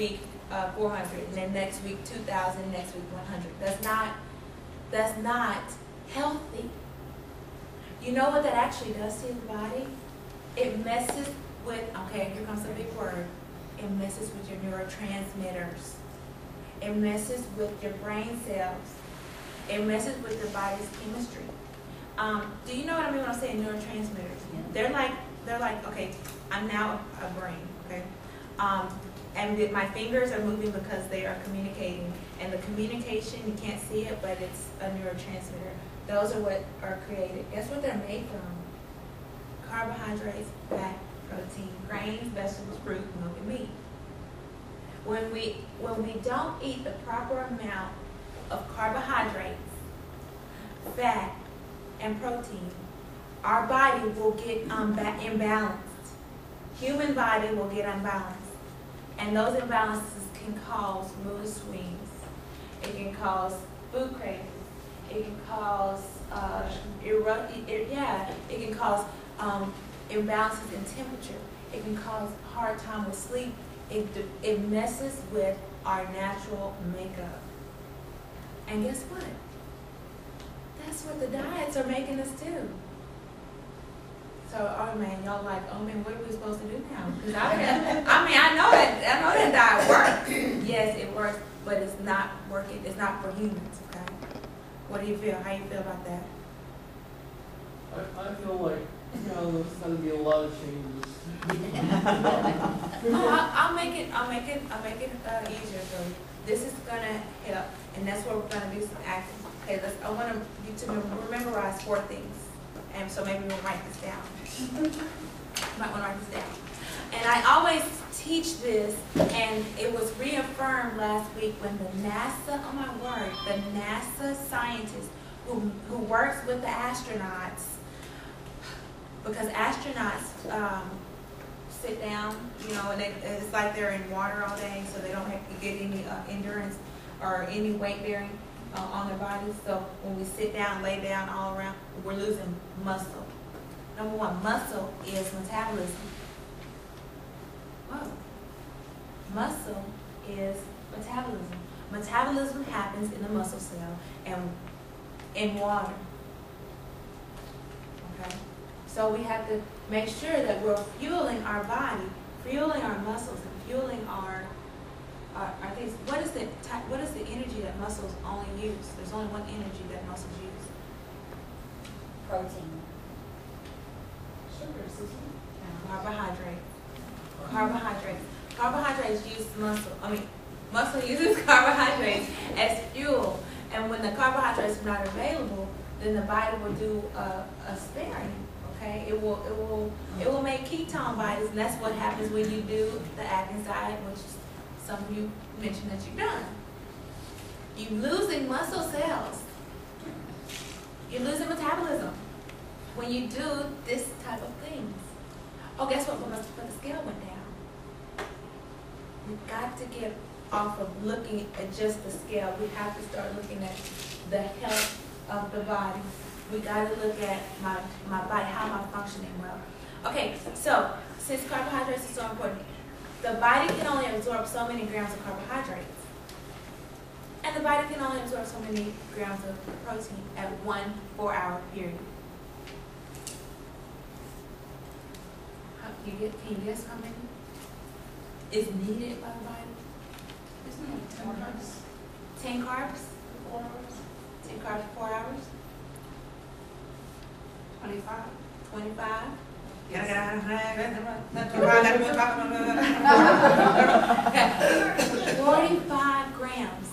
week 400, and then next week 2,000, next week 100. That's not healthy. You know what that actually does to your body? It messes with, okay, here comes the big word. It messes with your neurotransmitters. It messes with your brain cells. It messes with your body's chemistry. Do you know what I mean when I'm saying neurotransmitters? Yeah. They're like, okay, I'm now a brain, okay? And my fingers are moving because they are communicating. And the communication, you can't see it, but it's a neurotransmitter. Those are what are created. Guess what they're made from? Carbohydrates, fat, protein, grains, vegetables, fruit, milk, and meat. When we don't eat the proper amount of carbohydrates, fat, and protein, our body will get imbalanced. Human body will get unbalanced. And those imbalances can cause mood swings. It can cause food cravings. It can cause it can cause imbalances in temperature. It can cause hard time with sleep. It messes with our natural makeup. And guess what? That's what the diets are making us do. So, oh man, y'all like, oh man, what are we supposed to do now? Because I know that diet works. Yes, it works, but it's not working. It's not for humans. Okay. What do you feel? How you feel about that? I feel like, there's going to be a lot of changes. I'll make it easier for you. This is gonna help, and that's where we're gonna do some acting. Okay, I want you to memorize 4 things, and so maybe we'll write this down. Might want to write this down. And I always teach this, and it was reaffirmed last week when the NASA, oh my word, the NASA scientist who works with the astronauts, because astronauts sit down, and it's like they're in water all day, so they don't have to get any endurance or any weight bearing on their bodies. So when we sit down, lay down all around, we're losing muscle. Number 1, muscle is metabolism. Whoa. Muscle is metabolism. Metabolism happens in the muscle cell and in water. Okay? So we have to make sure that we're fueling our body, fueling our muscles, and fueling our things. What is the energy that muscles only use? There's only one energy that muscles use. Protein. Sugars. Carbohydrates. Carbohydrates. Carbohydrates use muscle. Muscle uses carbohydrates as fuel. And when the carbohydrates are not available, then the body will do a sparing. Okay, it will make ketone bodies, and that's what happens when you do the Atkins diet, which some of you mentioned that you've done. You're losing muscle cells. You're losing metabolism when you do this type of things. Oh, guess what? When the scale went down, we've got to get off of looking at just the scale. We have to start looking at the health of the body. We got to look at my body, how am I functioning well. Okay, so since carbohydrates are so important, the body can only absorb so many grams of carbohydrates. And the body can only absorb so many grams of protein at 1 4-hour period. Can you guess how many is needed by the body? Isn't it 10 carbs? 10 carbs? 4 hours? 10 carbs for 4 hours? 25? 25? Okay. 45 grams.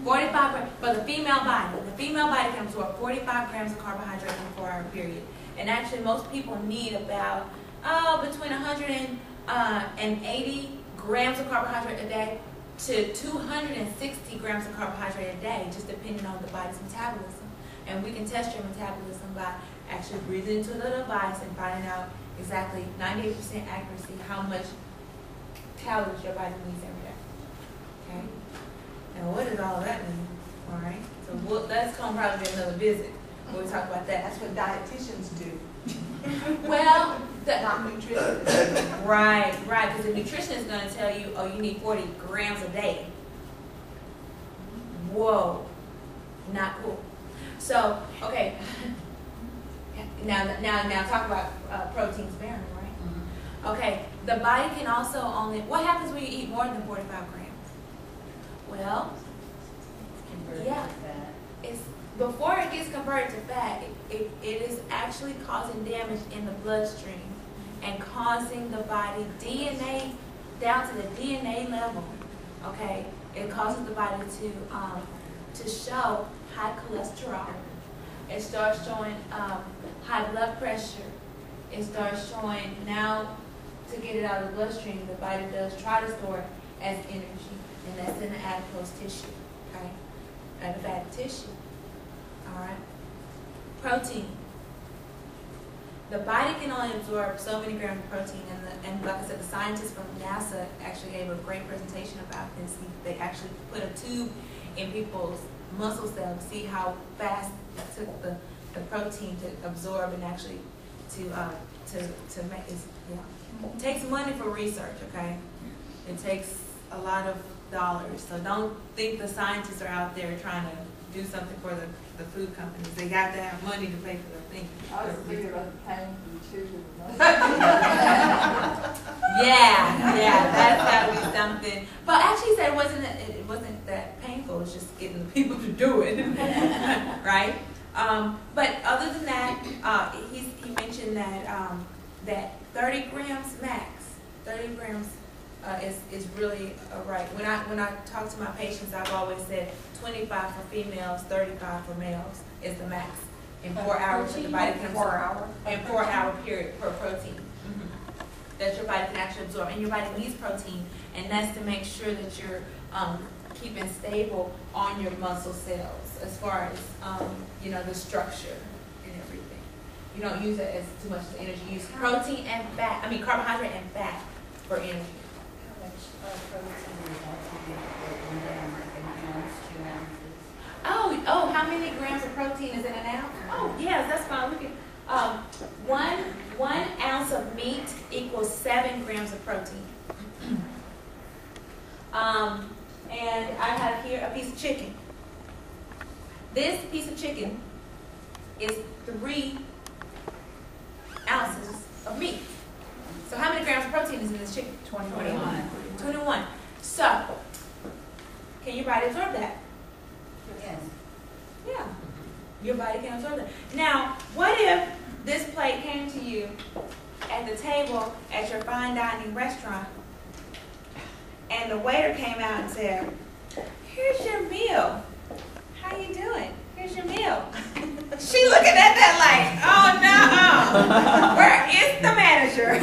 45 grams for the female body. The female body can absorb 45 grams of carbohydrate in a 4-hour period. And actually, most people need about between 180 grams of carbohydrate a day to 260 grams of carbohydrate a day, just depending on the body's metabolism. And we can test your metabolism by actually breathing into the device and finding out exactly 98% accuracy how much calories your body needs every day. Okay? Now, what does all of that mean? All right? So that's going to probably be another visit where we talk about that. That's what dietitians do. Well, Not nutritious. right, because the nutrition is going to tell you, oh, you need 40 grams a day. Whoa, not cool. So, okay, now talk about protein sparing, right? Okay, the body can also only, what happens when you eat more than 45 grams? Well, yeah, it's before it gets converted to fat, it is actually causing damage in the bloodstream and causing the body DNA, down to the DNA level, okay? It causes the body to show high cholesterol. It starts showing high blood pressure. It starts showing, now to get it out of the bloodstream, the body does try to store it as energy, and that's in the adipose tissue, okay? And the fatty tissue, all right? Protein. The body can only absorb so many grams of protein, and like I said, the scientists from NASA actually gave a great presentation about this. They actually put a tube in people's muscle cells to see how fast it took the protein to absorb and actually to make this. Yeah. It takes money for research, okay? It takes a lot of dollars. So don't think the scientists are out there trying to do something for the food companies. They got to have money to pay for their thing. I was thinking about the pain from too. Yeah, that's got to be something. But actually, he said it wasn't that painful. It's just getting the people to do it, right? But other than that, he mentioned that that 30 grams max, 30 grams is really right. When I talk to my patients, I've always said 25 for females, 35 for males is the max in 4 hours that the body can absorb. In 4 hour period per protein. That your body can actually absorb, and your body needs protein, and that's to make sure that you're keeping stable on your muscle cells as far as the structure and everything. You don't use it as too much as energy. You use protein and fat. Carbohydrate and fat for energy. How much protein is also one day, like an ounce, 2 ounces? Oh, how many grams of protein is in an ounce? Oh, yes, that's fine. We can. One ounce of meat equals 7 grams of protein. And I have here a piece of chicken. This piece of chicken is 3 ounces of meat. So how many grams of protein is in this chicken? 21. So, can your body absorb that? Yes. Yeah. Your body can absorb that. Now, what if this plate came to you at the table at your fine dining restaurant, and the waiter came out and said, "Here's your meal. How you doing? Here's your meal." She looking at that like, "Oh no, where is the manager?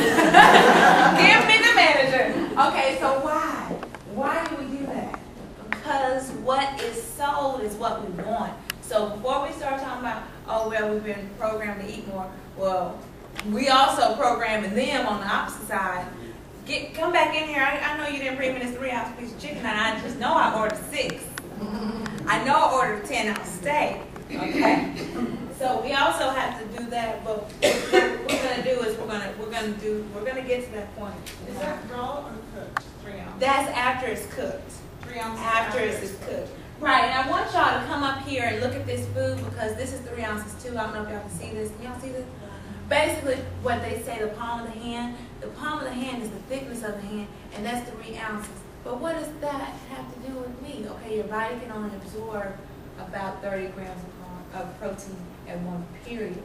Give me the manager." Okay, so why? Why do we do that? Because what is sold is what we want. So before we start talking about, oh, well, we've been programmed to eat more, well, we also programming them on the opposite side. Come back in here. I know you didn't bring me this 3 ounce piece of chicken, and I just know I ordered 6. I know I ordered a 10 ounce steak. Okay. So we also have to do that, but what we're gonna do is we're gonna get to that point. Is that raw or cooked? 3 ounces. That's after it's cooked. 3 ounces After it's cooked. Right, and I want y'all to come up here and look at this food because this is 3 ounces too. I don't know if y'all can see this. Can y'all see this? Basically, what they say, the palm of the hand is the thickness of the hand, and that's 3 ounces. But what does that have to do with me? Okay, your body can only absorb about 30 grams of protein at one period.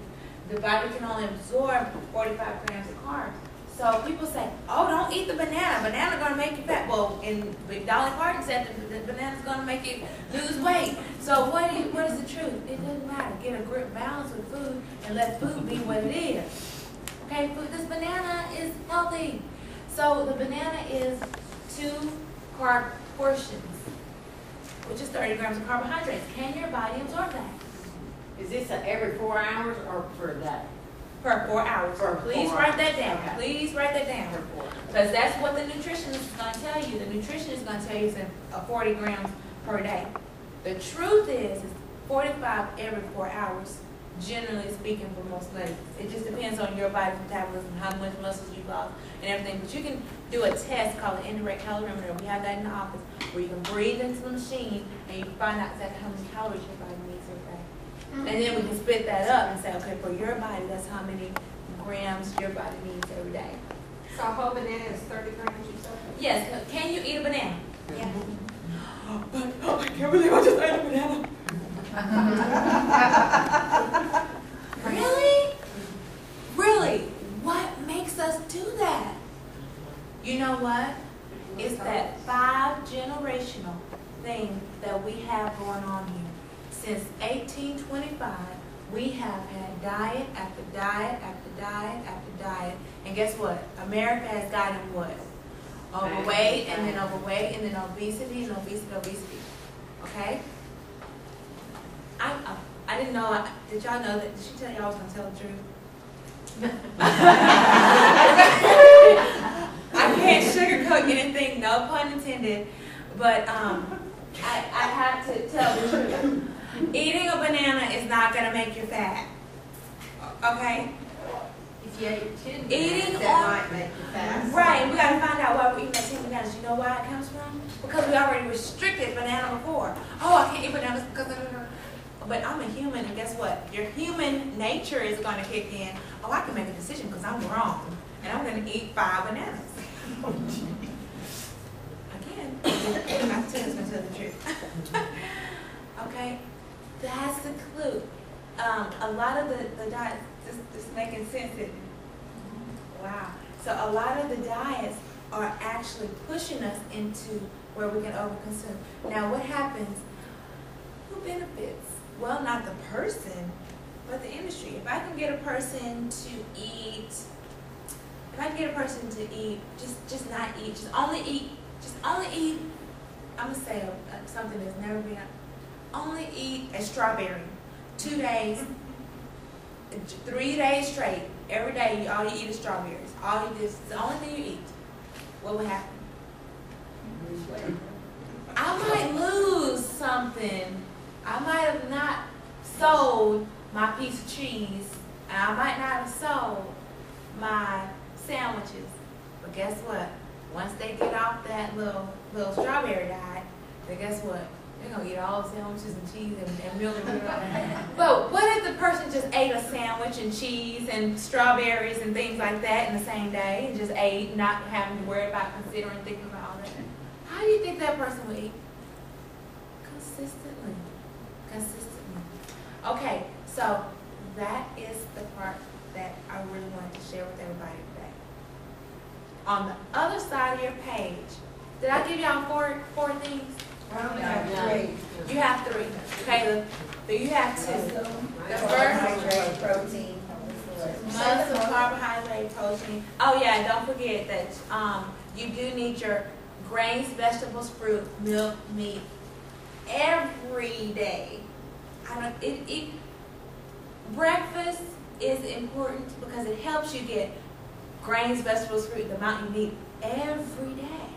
The body can only absorb 45 grams of carbs. So people say, "Oh, don't eat the banana. Banana's going to make you fat." Well, and Dolly Parton said the banana's going to make you lose weight. So what is the truth? It doesn't matter. Get a grip balance with food and let food be what it is. Okay, this banana is healthy. So the banana is 2 carb portions, which is 30 grams of carbohydrates. Can your body absorb that? Is this every 4 hours or per day? Per 4 hours. Please write that down. Okay. Please write that down. Because that's what the nutritionist is going to tell you. The nutritionist is going to tell you it's 40 grams per day. The truth is 45 every 4 hours generally speaking, for most ladies. It just depends on your body's metabolism, how much muscles you've lost, and everything. But you can do a test called an indirect calorimeter. We have that in the office, where you can breathe into the machine and you can find out exactly how many calories your body needs every day. And then we can split that up and say, okay, for your body, that's how many grams your body needs every day. So a whole banana is 30 grams, you said? Yes, can you eat a banana? Yeah. But, oh, I can't believe I just ate a banana. Really? Really? What makes us do that? You know what? It's that 5-generational thing that we have going on here. Since 1825, we have had diet after diet after diet after diet. And guess what? America has gotten what? Overweight, and then overweight, and then obesity, and obesity. Okay? I didn't know. Did y'all know that? Did she tell y'all I was going to tell the truth? I can't sugarcoat anything, no pun intended, but I have to tell the truth. Eating a banana is not going to make you fat. Okay? If you ate 10 Eating that might make you fast. Right, we got to find out why we're eating that 10 bananas. You know why it comes from? Because we already restricted banana before. Oh, I can't eat bananas because of... But I'm a human, and guess what? Your human nature is going to kick in. Oh, I can make a decision because I'm wrong, and I'm going to eat 5 bananas. Again, I have to tell the truth. Okay, that's the clue. A lot of the diets, just making sense. Wow. So a lot of the diets are actually pushing us into where we can overconsume. Now, what happens? Who benefits? Well, not the person, but the industry. If I can get a person to eat, just not eat, just only eat, I'm going to say something that's never been, only eat a strawberry 2 days, 3 days straight, every day, all you eat is strawberries. All you do is the only thing you eat. What would happen? I might lose something. I might have not sold my piece of cheese, and I might not have sold my sandwiches. But guess what? Once they get off that little strawberry diet, then guess what? They're going to eat all the sandwiches and cheese and milk and milk. But what if the person just ate a sandwich and cheese and strawberries and things like that in the same day, and just ate, not having to worry about considering, thinking about all that? How do you think that person would eat? Consistently. Okay, so that is the part that I really wanted to share with everybody today. On the other side of your page, did I give y'all four things? I only have 3. You have 3. Okay, you have 2. The first, Protein. muscle, carbohydrate, protein. Oh yeah, don't forget that you do need your grains, vegetables, fruit, milk, meat every day. Breakfast is important because it helps you get grains, vegetables, fruit, the amount you need every day.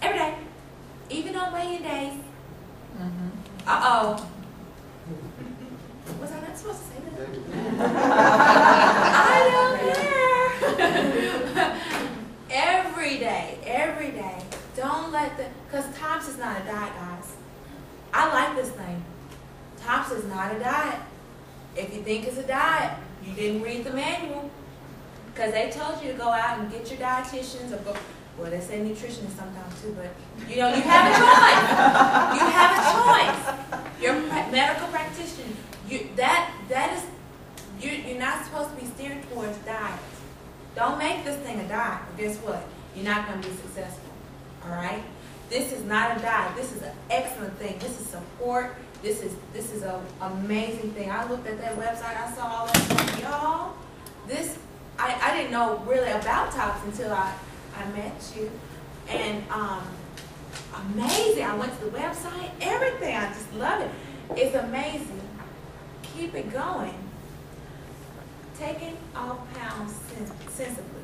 Every day. Even on weighing days. Uh-oh. Was I not supposed to say that? I don't care. Every day. Don't let because T.O.P.S is not a diet, guys. I like this thing. T.O.P.S is not a diet. If you think it's a diet, you didn't read the manual. Because they told you to go out and get your dietitians or go, well, they say nutritionists sometimes too, but you know, you have a choice. You have a choice. Your medical practitioner, you're not supposed to be steered towards diets. Don't make this thing a diet. But guess what? You're not going to be successful. All right? This is not a diet. This is an excellent thing. This is support. This is an amazing thing. I looked at that website. I saw all that stuff. Y'all, I didn't know really about T.O.P.S until I met you. And amazing. I went to the website. Everything. I just love it. It's amazing. Keep it going. Taking off pounds sensibly.